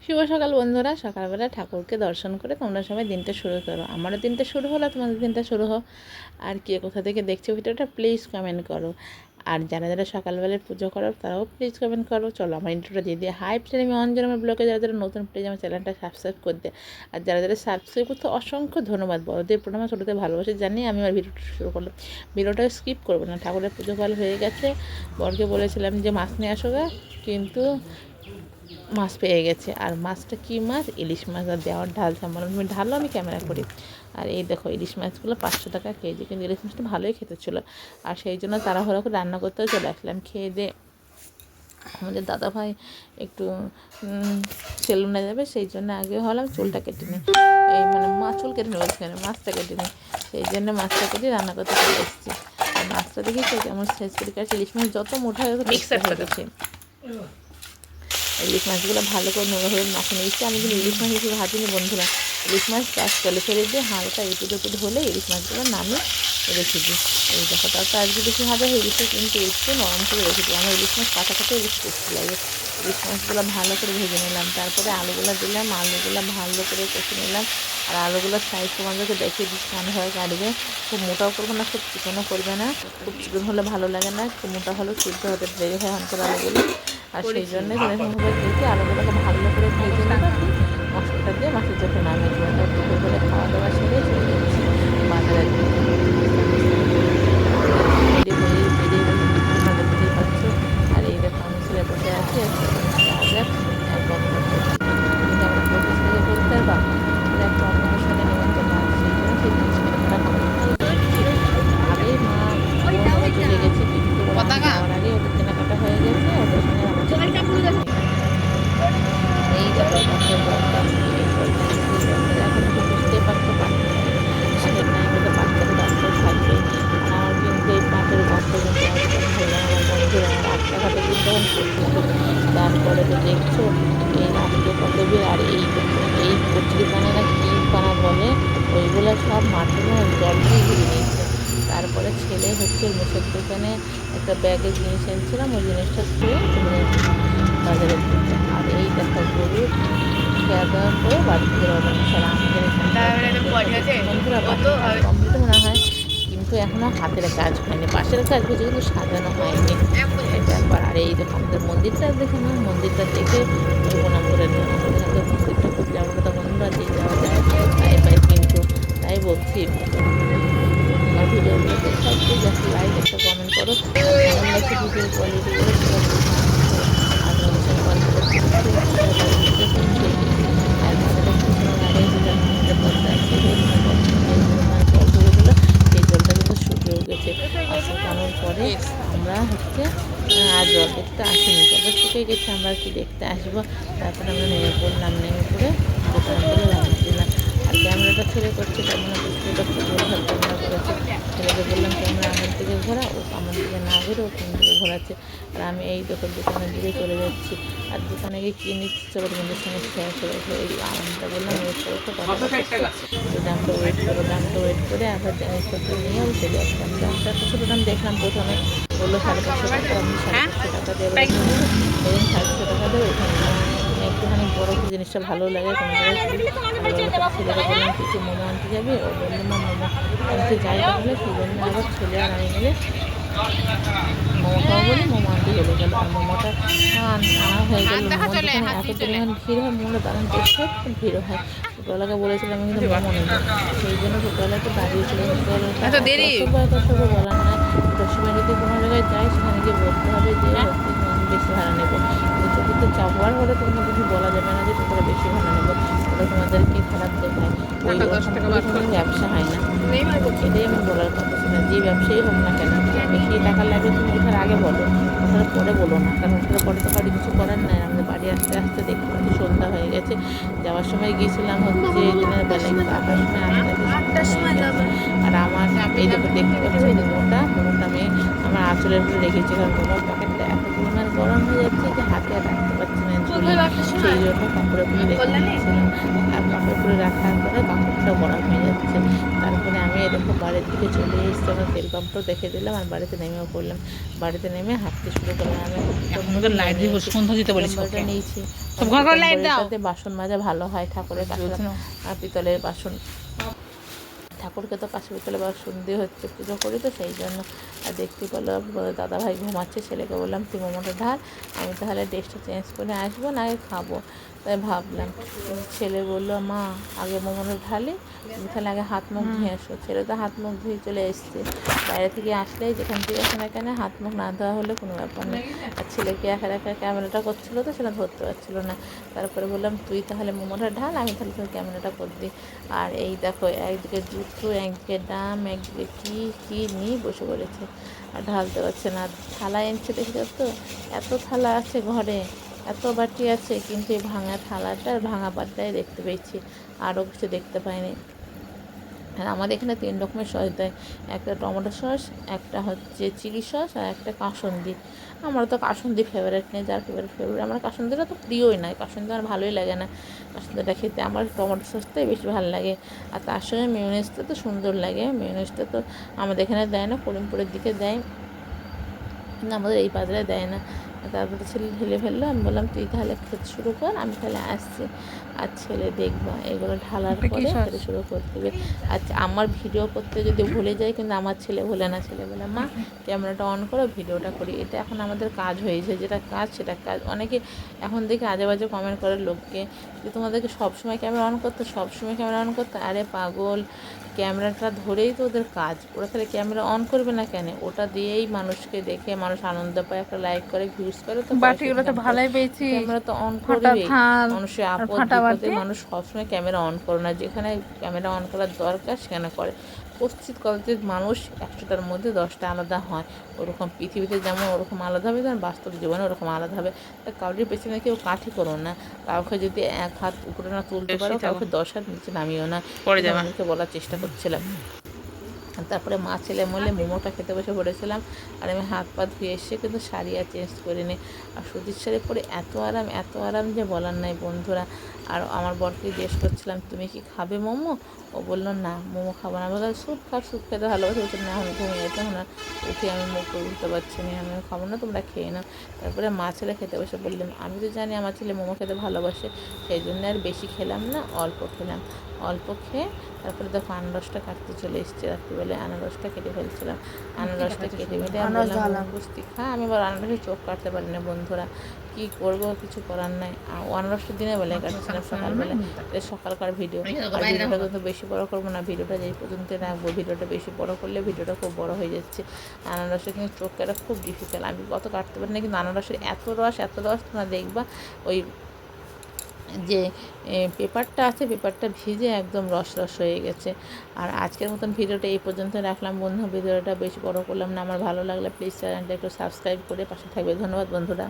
শুভ সকাল বন্ধুরা। সকালবেলা ঠাকুরকে দর্শন করে তোমরা সবাই দিনটা শুরু করো। আমারও দিনটা শুরু হলো, তোমাদের দিনটা শুরু হোক। আর কে কোথা থেকে দেখছো ভিডিওটা প্লিজ কমেন্ট করো। আর যারা যারা সকালবেলায় পুজো করো তারাও প্লিজ কমেন্ট করো। চলো আমার ইন্ট্রোটা দিয়ে দিয়ে হাই ফ্রেন্ড, আমি অঞ্জন। আমার ব্লগে যারা যারা নতুন প্লিজ আমার চ্যানেলটা সাবস্ক্রাইব করে দে। আর যারা যারা সাবস্ক্রাইব করতে অসংখ্য ধন্যবাদ। বড়দের প্রণাম, ছোটোদের ভালোবাসে জানিয়ে আমি আমার ভিডিওটা শুরু করলাম। ভিডিওটা স্কিপ করবো না। ঠাকুরের পুজো ফল হয়ে গেছে। বরকে বলেছিলাম যে মাছ নিয়ে আসো গা, কিন্তু মাছ পেয়ে গেছে। আর মাছটা কী মাছ? ইলিশ মাছ। আর দেওয়ার ঢাল সামনে আমি ঢালও আমি ক্যামেরা করি। আর এই দেখো ইলিশ মাছগুলো 500 টাকা কেজি, কিন্তু ইলিশ মাছটা ভালোই খেতে ছিল। আর সেই জন্য তাড়াহুড়ো করে রান্না করতেও চলে আসলাম। খেয়ে দিয়ে আমাদের দাদাভাই একটু সেলুনে যাবে, সেই জন্য আগে হলাম চুলটা কেটে নিই। এই মানে চুল কেটে নেবো, সেখানে মাছটা কেটে নিই। সেই জন্য মাছটা কেটে রান্না করতে চলে এসেছি। আর মাছটা দেখি কেমন শেষ করে কাছে। ইলিশ মাছ যত মোটা হয়ে মিক্সার হয়ে গেছে। ইলিশ মাছগুলো ভালো করে নোংরা হয়ে মাখে নিয়েছি। আমি কিন্তু ইলিশ মাছ হিসেবে ভাজিনি বন্ধুরা। ইলিশ মাছ চাষ তেলে ফেলে দিয়ে হালকা এটুটো এটুটো হলে ইলিশ মাছগুলো নামিয়ে রেখে দিই। এই দেখো, তারপর আজকে বেশি ভাজা হয়ে গেছে, কিন্তু একটু নরম করে রেখে দিই। আমার ইলিশ মাছ কাটা কাটাই বেশি টেস্টি লাগে। ইলিশ মাছগুলো ভালো করে ভেজে নিলাম, তারপরে আলুগুলো দিলাম, আলুগুলো ভালো করে কষে নিলাম। আর আলুগুলোর সাইজ তোমাদেরকে দেখিয়ে দিচ্ছি কেমনভাবে কাটবে। খুব মোটাও করবে না, খুব চিকনও করবে না। খুব চিকন হলে ভালো লাগে না, খুব মোটা হলেও সিদ্ধ হতে দেরি হয় অন্তর আলুগুলো। আর সেই জন্যে এরকমভাবে কেটে আলুগুলোকে ভালো করে ভেজে নেব। মশলাটা দিয়ে মাছের চোখে নামিয়ে দেবো। তার দুপুরবেলা খাওয়া দাওয়া সেরে চলে যাচ্ছি বাজারে। রেডি হয়ে বেরিয়ে গেছে, তোমাদের দেখতেই পাচ্ছ। আর এই দেখো আমি ছেলে বসে আছি, একদম কিন্তু আমরা প্রতি ছেলে করতে পারবা একটা অন্নপ্রাশনে নিমন্ত্রণ আছে, সেই জন্য সেই জিনিস কেনাকাটা আগেই মা চলে গেছে, কিন্তু যাওয়ার আগে ওদের কেনাকাটা হয়ে গেছে। ওদের সঙ্গে এই দেখো পাশের জলটা এখন তো বুঝতে পারছো পাশের নাই হয়তো বাচ্চাদের রাস্তায় থাকবে। আর আমার কিন্তু এই পাশের গর্ত কিন্তু একদম হলো আমার বন্ধুরা। রাস্তাঘাটে কিন্তু এখন প্রচুর। তারপরে তো দেখছো এই রাস্তায় কত বের। আর এই কচুরি পানা না কী পানা বলে, ওইগুলো সব মাঠে না জল দিয়ে ঘিরে নিয়েছে। তারপরে ছেলে হচ্ছে মুখের দোকানে একটা ব্যাগের জিনিস এনেছিলাম, ওই জিনিসটা ছুঁয়ে চলে যাচ্ছে বাজারের দিকে। আর এই দেখো গরু খেয়া দেওয়ার পরে বাড়ি থেকে রওনা দিচ্ছে। আর আমাদের বন্ধুরা কমপ্লিট মনে হয়, কিন্তু এখনও হাতের কাজ হয়নি। পাশের কাজ হয়েছে, কিন্তু সাজানো হয়নি ব্যাপার। আর এই দেখো আমাদের মন্দিরটা দেখে না, মন্দিরটা দেখে প্রণাম করে নিলাম। আমাদের এখানে মন্দিরটা খুব যাওয়ার কথা বন্ধুরা, যে যাওয়া যায় তাই পাই, কিন্তু তাই বলছি আমার ভিডিওগুলো দেখার প্লিজ একটা লাইক একটা কমেন্ট করো। কেমন লাগছে ভিডিওর কোয়ালিটিগুলো সেটা আর হচ্ছে গল্পটা আর মাথাটা কিছুক্ষণ আগে যেটা আমাদের পথে আছে জল ধরেগুলো, সেই জলটা কিন্তু শুকিয়ে গেছে। আর শুকানোর পরে আমরা হচ্ছে আর জল দেখতে আসিনি, জলটা শুকিয়ে গেছে, আমরা কি দেখতে আসবো। তারপরে আমরা নেমে পড়লাম, নেমে পড়ে দোকানের দিকে রওনা দিলাম। আর ক্যামেরাটা ছেলে করছে, ক্যামেরা বুঝতে পারছি ভুলভাল ক্যামেরা করেছে। ছেলেকে বললাম ক্যামেরা আমার দিকে ঘোরা, ও আমার দিকে না ঘুরে ও কোন দিকে ঘোরাচ্ছে। আর আমি এই দোকানের দিকে চলে যাচ্ছি। আর দোকানে গিয়ে কী নিচ্ছি চলো তোমাদের সঙ্গে শেয়ার করে। এই আমটা বললাম ওয়েট করো, তো দামটা ওয়েট করো, দামটা ওয়েট করে আবার জিনিসপত্র নিয়েও চলে আসলাম। দামটা একটা ছোটো দাম দেখলাম, প্রথমে বললো 550 টাকা, আমি 550 টাকা দেবো, ধরুন 500 টাকা দেবো। এখানে একটুখানি বড় জিনিসটা ভালো লাগে কোনো ছেলেকে বললাম কিছু মোমো আনতে যাবে, ও বললো মা মোমো আনতে যাই তাহলে। সেই জন্য আবার ছেলে আর আমি মিলে মোমো খাওয়া বলে মোমো আনতে চলে গেল। আর মোমোটা আনা হয়ে গেল। মোমোর দোকানে এত পরিমাণ ভিড় হয়, মোমোটা দারুণ টেস্ট হয়, খুব ভিড় হয়। ছোটোবেলাকে বলেছিলাম আমি কিন্তু মোমো নেবো, সেই জন্য ছোটোবেলাকে দাঁড়িয়েছিলাম। ছোটো বলার নয়, সবসময় যদি কোনো জায়গায় যাই সেখানে গিয়ে বলতে হবে যে বেশি ভাড়া নেবো। চতুর্থ চাপবার হলে তো কোনো কিছু বলা যাবে না যে টোটোটা বেশি ভাড়া নেবো, ওটা তোমাদেরকে খারাপ দেখায়। ওই কোনো ব্যবসা হয় না, এটাই আমি বলার কথা ছিল। যে ব্যবসায়ী হোক না কেন, বেশি টাকা লাগবে তুমি ওঠার আগে বলো, ওঠার পরে বলো না, কারণ ওঠার পরে তো কারো কিছু করার নাই। আমাদের বাড়ি আসতে আসতে দেখতে পাচ্ছি সন্ধ্যা হয়ে গেছে। যাওয়ার সময় গিয়েছিলাম হচ্ছে দিনের বেলায়, কিন্তু আসার সময় আসতে হয়ে গেছে। আর আমার এই দেখতে পাচ্ছি মোমোটা আমি আমার আঁচলের উপরে রেখেছি, কারণ মোমোর প্যাকেটটা এত পরিমাণ গরম হয়ে যাচ্ছে যে হাতে আর রাখতে পারছি না। সেই জন্য কাপড়ের উপরে রেখে দিচ্ছিলাম। আর কাপড়ের উপরে রাখার পরে কাপড়টা গরম হয়ে যাচ্ছে। তারপরে আমি এরকম বাড়ির দিকে চলে এসেছি, আমার তেল পাম্পটাও দেখে দিলাম আর বাড়িতে নেমেও পড়লাম। বাড়িতে নেমে হাঁটতে শুরু করলাম। আমি এখন পিতম্বরটা নিয়েছি, পিতম্বরটাতে বাসন মাজা ভালো হয়, ঠাকুরের কাছে পিতলের বাসন, ঠাকুরকে তো কাছে পিতলে বাসন দিয়ে হচ্ছে পুজো করি, তো সেই জন্য। আর দেখতে পেলো দাদাভাই ঘুমাচ্ছে, ছেলেকে বললাম তুই মোমোটা ঢাল, আমি তাহলে ড্রেসটা চেঞ্জ করে আসবো, না আগে খাবো। তাই ভাবলাম, ছেলে বললো মা আগে মোমোটা ঢালি, তুমি তাহলে আগে হাত মুখ ধুয়ে আসো। ছেলে তো হাত মুখ ধুয়ে চলে এসছে, বাইরে থেকে আসলেই যেখান থেকে আসে না কেন হাত মুখ না ধোয়া হলে কোনো ব্যাপার নেই। আর ছেলেকে একা একা ক্যামেরাটা করছিলো, তো সেটা ধরতে পারছিলো না। তারপরে বললাম তুই তাহলে মোমোটা ঢাল, আমি তাহলে তোর ক্যামেরাটা করে দিই। আর এই দেখো একদিকে জুতো, একদিকে ডাম, একদিকে কী নিয়ে বসে পড়েছে, আর ঢালতে পারছে না। থালা এনেছে দেখে তো, এত থালা আছে ঘরে, এত বাটি আছে, কিন্তু এই ভাঙা থালাটা আর ভাঙা বাটিটাই দেখতে পেয়েছি, আরও কিছু দেখতে পাইনি। আর আমাদের এখানে 3 রকমের সস দেয়, একটা টমেটো সস, একটা হচ্ছে চিলি সস, আর একটা কাসুন্দি। আমার তো কাসুন্দি ফেভারিট নেই, যার ফেভারিট আমার কাসুন্দিটা তো প্রিয়ই নয়, কাসুন্দি আমার ভালোই লাগে না কাসুন্দিটা খেতে, আমার টমেটো সসটাই বেশি ভালো লাগে। আর তার সঙ্গে মেয়োনেজটা তো সুন্দর লাগে, মেয়োনেজটা তো আমাদের এখানে দেয় না, করিমপুরের দিকে দেয়, কিন্তু আমাদের এই বাজারে দেয় না। তারপরে ছেলে ঢেলে ফেললো, আমি বললাম তুই তাহলে খেতে শুরু কর, আমি তাহলে আসছি। আর ছেলে দেখবা এগুলো ঢালার পরে খেতে শুরু করে দেবে। আচ্ছা, আমার ভিডিও করতে যদি ভুলে যায়, কিন্তু আমার ছেলে ভুলে না, ছেলে বলে মা ক্যামেরাটা অন করো, ভিডিওটা করি। এটা এখন আমাদের কাজ হয়েছে, যেটা কাজ সেটা কাজ। অনেকে এখন দেখে আজে বাজে কমেন্ট করে লোককে যে তোমাদেরকে সবসময় ক্যামেরা অন করতে, সবসময় ক্যামেরা অন করতে। আরে পাগল, ক্যামেরাটা ধরেই তো ওদের কাজ, ওরা তাহলে ক্যামেরা অন করবে না কেন? ওটা দিয়েই মানুষকে দেখে মানুষ আনন্দ পায়, একটা লাইক করে, ভিউজ করে, তো বাটিগুলো তো ভালোই পেয়েছি, ক্যামেরা তো অন করবেই। মানুষের আপদ বিপদে মানুষ সবসময় ক্যামেরা অন করে না, যেখানে ক্যামেরা অন করার দরকার সেখানে করে। কচিত কচিত মানুষ 100টার মধ্যে 10টা আলাদা হয়, ওরকম পৃথিবীতে যেমন ওরকম আলাদা হবে, যেমন বাস্তব জীবনে ওরকম আলাদা হবে। তা কাউরির পেছনে কেউ কাঠি করো না, কাউকে যদি 1 হাত উপরে না তুলতে পারো, কাউকে 10 হাত নিচে নামিও না, আমাকে বলার চেষ্টা করছিলাম। তারপরে মা ছেলে মিলে মোমোটা খেতে বসে পড়েছিলাম। আর আমি হাত পা ধুয়ে এসে কিন্তু শাড়ি আর চেঞ্জ করিনি, আর সুতির শাড়ি পরে এত আরাম, এত আরাম যে বলার নাই বন্ধুরা। আর আমার বরকে জিজ্ঞেস করছিলাম তুমি কি খাবে মোমো, ও বললো না মোমো খাবো না। বললাম স্যুপ খাও, স্যুপ খেতে ভালোবাসে, বলছে না আমি ঘুমিয়ে যেতাম না, উঠে আমি মুখ উঠতে পারছি না, আমি খাবো না, তোমরা খেয়ে নাও। তারপরে মা ছেলে খেতে বসে বললাম আমি তো জানি আমার ছেলে মোমো খেতে ভালোবাসে, সেই জন্য আর বেশি খেলাম না, অল্প খেলাম। অল্প খেয়ে তারপরে দেখো আনারসটা কাটতে চলে এসেছি, রাত্রিবেলায় আনারসটা কেটে ফেলছিলাম। আনারসটা কেটে মেটে আমি বললাম কুস্তি খা, আমি আবার আনারসের চোখ কাটতে পারি না বন্ধুরা, কী করবো, কিছু করার নাই। ও আনারসটা দিনের বেলায় কাটছিলাম, সকালবেলায়। এটা সকালকার ভিডিও, আর ভিডিওটা কিন্তু বেশি বড় করবো না, ভিডিওটা যেই পর্যন্ত রাখবো। ভিডিওটা বেশি বড় করলে ভিডিওটা খুব বড় হয়ে যাচ্ছে। আনারসের কিন্তু চোখ কাটা খুব ডিফিকাল্ট, আমি কত কাটতে পারি না, কিন্তু আনারসের এত রস, এত রস, তোমরা দেখবা ওই যে পেপারটা আছে, পেপারটা ভিজে একদম রস রস হয়ে গেছে। আর আজকের মতন ভিডিওটা এই পর্যন্ত রাখলাম বন্ধু, ভিডিওটা বেশি বড় করলাম না। আমার ভালো লাগলে প্লিজ চ্যানেলটা একটু সাবস্ক্রাইব করে পাশে থাকবে। ধন্যবাদ বন্ধুরা।